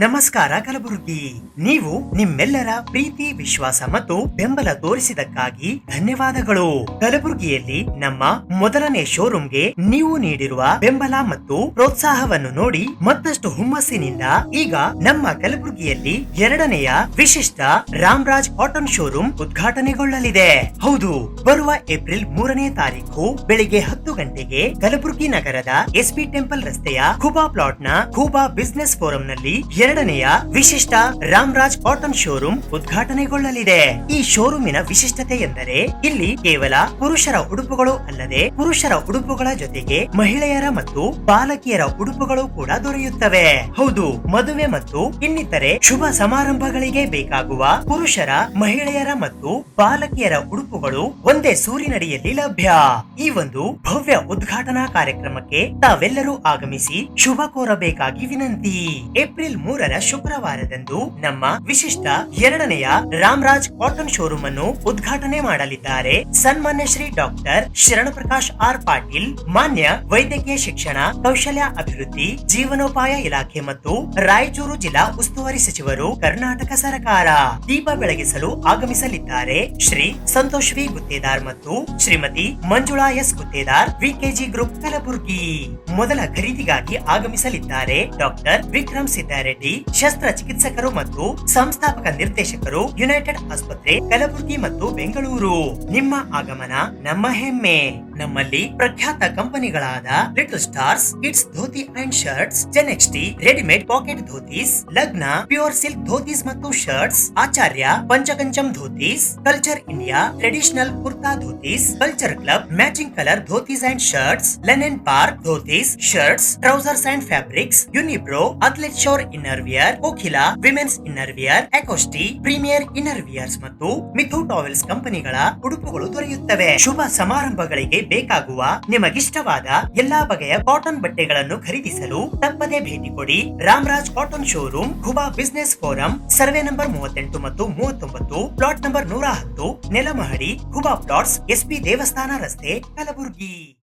ನಮಸ್ಕಾರ ಕಲಬುರಗಿ. ನೀವು ನಿಮ್ಮೆಲ್ಲರ ಪ್ರೀತಿ, ವಿಶ್ವಾಸ ಮತ್ತು ಬೆಂಬಲ ತೋರಿಸಿದಕ್ಕಾಗಿ ಧನ್ಯವಾದಗಳು. ಕಲಬುರಗಿಯಲ್ಲಿ ನಮ್ಮ ಮೊದಲನೇ ಶೋರೂಮ್ಗೆ ನೀವು ನೀಡಿರುವ ಬೆಂಬಲ ಮತ್ತು ಪ್ರೋತ್ಸಾಹವನ್ನು ನೋಡಿ ಮತ್ತಷ್ಟು ಹುಮ್ಮಸ್ಸಿನಿಂದ ಈಗ ನಮ್ಮ ಕಲಬುರಗಿಯಲ್ಲಿ ಎರಡನೆಯ ವಿಶಿಷ್ಟ ರಾಮರಾಜ್ ಕಾಟನ್ ಶೋರೂಮ್ ಉದ್ಘಾಟನೆಗೊಳ್ಳಲಿದೆ. ಹೌದು, ಬರುವ ಏಪ್ರಿಲ್ 3ನೇ ತಾರೀಕು ಬೆಳಿಗ್ಗೆ 10 ಗಂಟೆಗೆ ಕಲಬುರಗಿ ನಗರದ ಎಸ್ಪಿ ಟೆಂಪಲ್ ರಸ್ತೆಯ ಖೂಬಾ ಪ್ಲಾಟ್ ನ ಖೂಬಾ ಬಿಸಿನೆಸ್ ಫೋರಂ ನಲ್ಲಿ ಎರಡನೆಯ ವಿಶಿಷ್ಟ ರಾಮರಾಜ್ ಕಾಟನ್ ಶೋರೂಮ್ ಉದ್ಘಾಟನೆಗೊಳ್ಳಲಿದೆ. ಈ ಶೋರೂಮಿನ ವಿಶಿಷ್ಟತೆ ಎಂದರೆ ಇಲ್ಲಿ ಕೇವಲ ಪುರುಷರ ಉಡುಪುಗಳು ಅಲ್ಲದೆ ಪುರುಷರ ಉಡುಪುಗಳ ಜೊತೆಗೆ ಮಹಿಳೆಯರ ಮತ್ತು ಬಾಲಕಿಯರ ಉಡುಪುಗಳು ಕೂಡ ದೊರೆಯುತ್ತವೆ. ಹೌದು, ಮದುವೆ ಮತ್ತು ಇನ್ನಿತರೆ ಶುಭ ಸಮಾರಂಭಗಳಿಗೆ ಬೇಕಾಗುವ ಪುರುಷರ, ಮಹಿಳೆಯರ ಮತ್ತು ಬಾಲಕಿಯರ ಉಡುಪುಗಳು ಒಂದೇ ಸೂರಿನಡಿಯಲ್ಲಿ ಲಭ್ಯ. ಈ ಒಂದು ಭವ್ಯ ಉದ್ಘಾಟನಾ ಕಾರ್ಯಕ್ರಮಕ್ಕೆ ತಾವೆಲ್ಲರೂ ಆಗಮಿಸಿ ಶುಭ ಕೋರಬೇಕಾಗಿ ವಿನಂತಿ. ಏಪ್ರಿಲ್ 3ರ ಶುಕ್ರವಾರದಂದು ನಮ್ಮ ವಿಶಿಷ್ಟ ಎರಡನೆಯ ರಾಮರಾಜ್ ಕಾಟನ್ ಶೋರೂಮ್ ಅನ್ನು ಉದ್ಘಾಟನೆ ಮಾಡಲಿದ್ದಾರೆ ಸನ್ಮಾನ್ಯ ಶ್ರೀ ಡಾಕ್ಟರ್ ಶರಣಪ್ರಕಾಶ್ ಆರ್ ಪಾಟೀಲ್, ಮಾನ್ಯ ವೈದ್ಯಕೀಯ ಶಿಕ್ಷಣ, ಕೌಶಲ್ಯ ಅಭಿವೃದ್ಧಿ, ಜೀವನೋಪಾಯ ಇಲಾಖೆ ಮತ್ತು ರಾಯಚೂರು ಜಿಲ್ಲಾ ಉಸ್ತುವಾರಿ ಸಚಿವರು, ಕರ್ನಾಟಕ ಸರ್ಕಾರ. ದೀಪ ಬೆಳಗಿಸಲು ಆಗಮಿಸಲಿದ್ದಾರೆ ಶ್ರೀ ಸಂತೋಷ್ ವಿ ಗುತ್ತೇದಾರ್ ಮತ್ತು ಶ್ರೀಮತಿ ಮಂಜುಳಾ ಎಸ್ ಗುತ್ತೇದಾರ್, ವಿಕೆಜಿ ಗ್ರೂಪ್ ಕಲಬುರಗಿ. ಮೊದಲ ಖರೀದಿಗಾಗಿ ಆಗಮಿಸಲಿದ್ದಾರೆ ಡಾಕ್ಟರ್ ವಿಕ್ರಮ್ ಸಿದ್ದಾರೆಡ್ಡಿ, ಶಸ್ತ್ರಚಿಕಿತ್ಸಕರು ಮತ್ತು ಸಂಸ್ಥಾಪಕ ನಿರ್ದೇಶಕರು, ಯುನೈಟೆಡ್ ಆಸ್ಪತ್ರೆ ಕಲಬುರಗಿ ಮತ್ತು ಬೆಂಗಳೂರು. ನಿಮ್ಮ ಆಗಮನ ನಮ್ಮ ಹೆಮ್ಮೆ. ನಮ್ಮಲ್ಲಿ ಪ್ರಖ್ಯಾತ ಕಂಪನಿಗಳಾದ little stars kids dhoti and shirts, ಜೆನೆಕ್ಸ್ಟಿ readymade pocket dhotis, Lagna pure silk dhotis ಮತ್ತು shirts, Acharya Panchakancham dhotis, culture India traditional kurta dhotis, culture club matching colour dhotis and shirts, linen park dhotis, shirts, trousers and fabrics, Unibro athlete ಶೋರ್ inner wear, Kokila women's inner wear, ಎಕೋಸ್ಟಿ premier inner wears ಮತ್ತು ಮಿಥು ಟಾವೆಲ್ಸ್ ಕಂಪನಿಗಳ ಉಡುಪುಗಳು ದೊರೆಯುತ್ತವೆ. ಶುಭ ಸಮಾರಂಭಗಳಿಗೆ ಬೇಕಾಗುವ ನಿಮಗಿಷ್ಟವಾದ ಎಲ್ಲಾ ಬಗೆಯ ಕಾಟನ್ ಬಟ್ಟೆಗಳನ್ನು ಖರೀದಿಸಲು ತಪ್ಪದೇ ಭೇಟಿ ಕೊಡಿ. Ramraj cotton showroom, Khuba business forum, survey number 38 ಮತ್ತು 39, ಪ್ಲಾಟ್ ನಂಬರ್ 110, ನೆಲಮಹಡಿ, ಖೂಬಾ ಪ್ಲಾಟ್ಸ್, ಎಸ್ಪಿ ದೇವಸ್ಥಾನ ರಸ್ತೆ, ಕಲಬುರಗಿ.